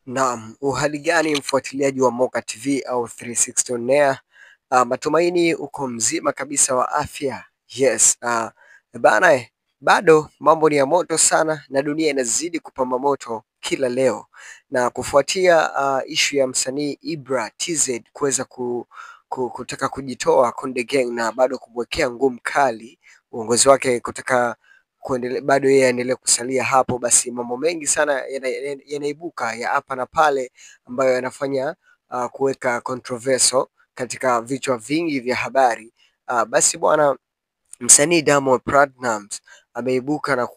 Naam, uhali gani mfuatiliaji wa Moka TV au 360 on air. Matumaini uko mzima kabisa wa afya. Yes, bana bado mambo ni ya moto sana na dunia inazidi kupamba moto kila leo, na kufuatia ishu ya msanii Ibra TZ kuweza kutaka kujitoa Konde Gang na bado kumwekea ngumu kali uongozi wake kutaka bado yeye aendelee kusalia hapo, basi mambo mengi sana yanaibuka ya hapa na pale ambayo yanafanya kuweka controversial katika vichwa vingi vya habari. Basi bwana, msanii Diamond Platnumz ameibuka na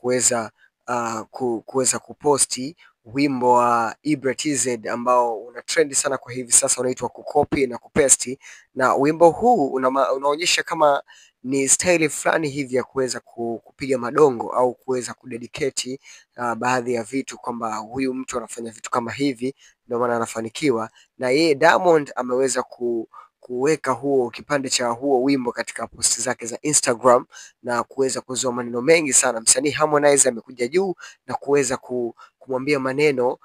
kuweza kuposti wimbo wa Ibra TZ ambao una trend sana kwa hivi sasa, unaitwa kukopi na kupesti, na wimbo huu unaonyesha kama ni staili fulani hivi ya kuweza kupiga madongo au kuweza kudedicate baadhi ya vitu, kwamba huyu mtu anafanya vitu kama hivi ndio maana anafanikiwa, na yeye Diamond ameweza kuweka huo kipande cha huo wimbo katika posti zake za Instagram na kuweza kuzua maneno mengi sana. Msanii Harmonize amekuja juu na kuweza kumwambia maneno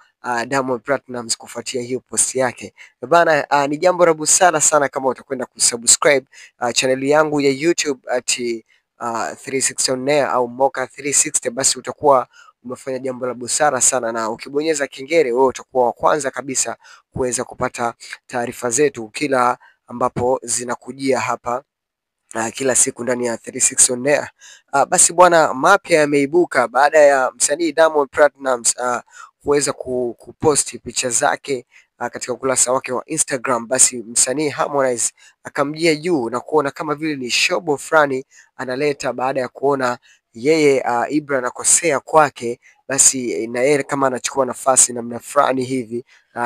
Diamond Platnumz kufuatia hiyo posti yake. Bana, ni jambo la busara sana kama utakwenda kusubscribe channel yangu ya YouTube at 360 on air au Moka 360, basi utakuwa umefanya jambo la busara sana, na ukibonyeza kengele wewe utakuwa wa kwanza kabisa kuweza kupata taarifa zetu kila ambapo zinakujia hapa kila siku ndani ya 360 on air. Basi bwana, mapya yameibuka baada ya msanii Diamond Platnumz kuweza kuposti picha zake katika ukurasa wake wa Instagram. Basi msanii Harmonize akamjia juu na kuona kama vile ni shobo fulani analeta baada ya kuona yeye Ibra anakosea kwake, basi na yeye kama anachukua nafasi namna fulani hivi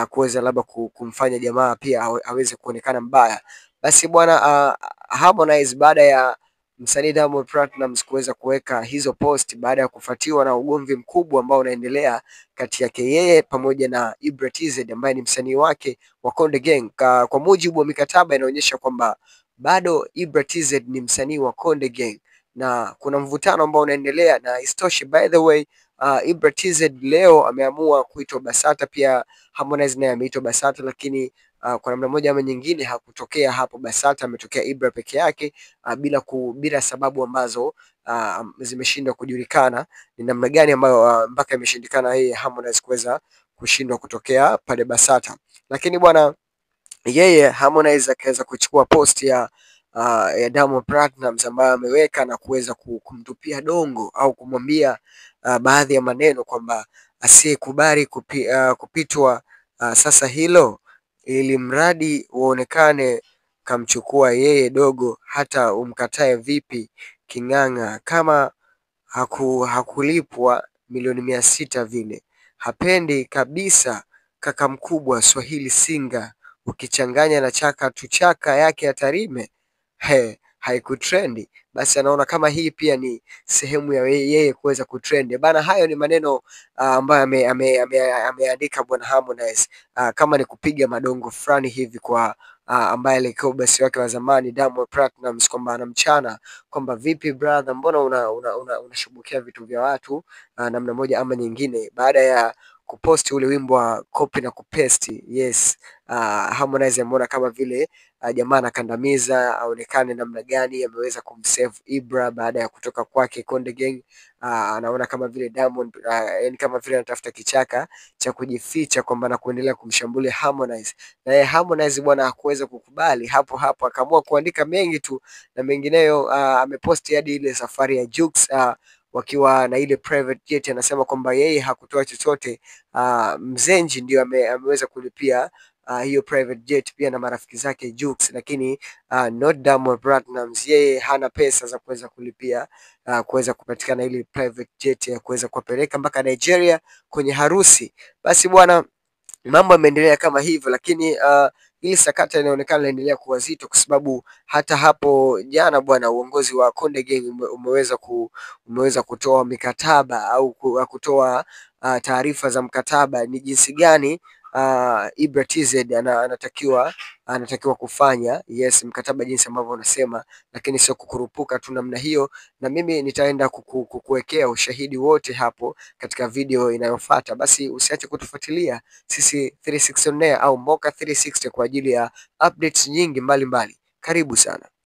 kuweza labda kumfanya jamaa pia aweze kuonekana mbaya. Basi bwana, Harmonize baada ya msanii Diamond Platnumz kuweza kuweka hizo post baada ya kufuatiwa na ugomvi mkubwa ambao unaendelea kati yake yeye pamoja na Ibra TZ ambaye ni msanii wake wa Konde Gang. Kwa mujibu wa mikataba inaonyesha kwamba bado Ibra TZ ni msanii wa Konde Gang na kuna mvutano ambao unaendelea, na isitoshe, by the way, Ibra TZ leo ameamua kuitwa Basata, pia Harmonize naye ameitwa Basata, lakini kwa namna moja ama nyingine hakutokea hapo Basata, ametokea Ibra peke yake bila sababu ambazo zimeshindwa kujulikana ni namna gani ambayo mpaka imeshindikana yeye Harmonize kuweza kushindwa kutokea pale Basata. Lakini bwana, yeye Harmonize akaweza kuchukua post ya Diamond Platnumz ambayo ameweka na kuweza kumtupia dongo au kumwambia baadhi ya maneno kwamba asiyekubali kupitwa sasa hilo, ili mradi uonekane kamchukua yeye dogo, hata umkatae vipi king'ang'a, kama hakulipwa milioni 600 vile, hapendi kabisa kaka mkubwa Swahili singa, ukichanganya na chaka tuchaka yake ya Tarime haikutrendi. Basi anaona kama hii pia ni sehemu ya yeye kuweza kutrendi bana. Hayo ni maneno ambayo ameandika bwana Harmonize, kama ni kupiga madongo fulani hivi kwa ambaye alikuwa basi wake wa zamani Diamond Platnumz, kwamba anamchana kwamba vipi brother, mbona unashubukia vitu vya watu namna moja ama nyingine, baada ya kuposti ule wimbo wa copy na kupesti. Yes, Harmonize ameona kama vile jamaa anakandamiza, aonekane namna gani ameweza kumsave Ibra baada ya kutoka kwake Konde Gang. Anaona kama vile Diamond yani kama vile anatafuta kichaka cha kujificha kwamba na kuendelea kumshambulia Harmonize, na yeye Harmonize bwana hakuweza kukubali, hapo hapo akaamua kuandika mengi tu na mengineyo. Ameposti hadi ile safari ya Jux wakiwa na ile private jet, anasema kwamba yeye hakutoa chochote, Mzenji ndio ameweza kulipia hiyo private jet pia na marafiki zake Jux, lakini not Diamond Platnumz, yeye hana pesa za kuweza kulipia kuweza kupatikana ile private jet ya kuweza kuwapeleka mpaka Nigeria kwenye harusi. Basi bwana, mambo yameendelea kama hivyo, lakini hili sakata linaonekana linaendelea kuwa zito, kwa sababu hata hapo jana bwana, uongozi wa Konde Gang umeweza kutoa mikataba au kutoa taarifa za mkataba ni jinsi gani Ibra TZ anatakiwa kufanya. Yes, mkataba jinsi ambavyo unasema, lakini sio kukurupuka tu namna hiyo, na mimi nitaenda kukuwekea ushahidi wote hapo katika video inayofuata. Basi usiache kutufuatilia sisi 360 on air au Moka 360 kwa ajili ya updates nyingi mbalimbali. Karibu sana.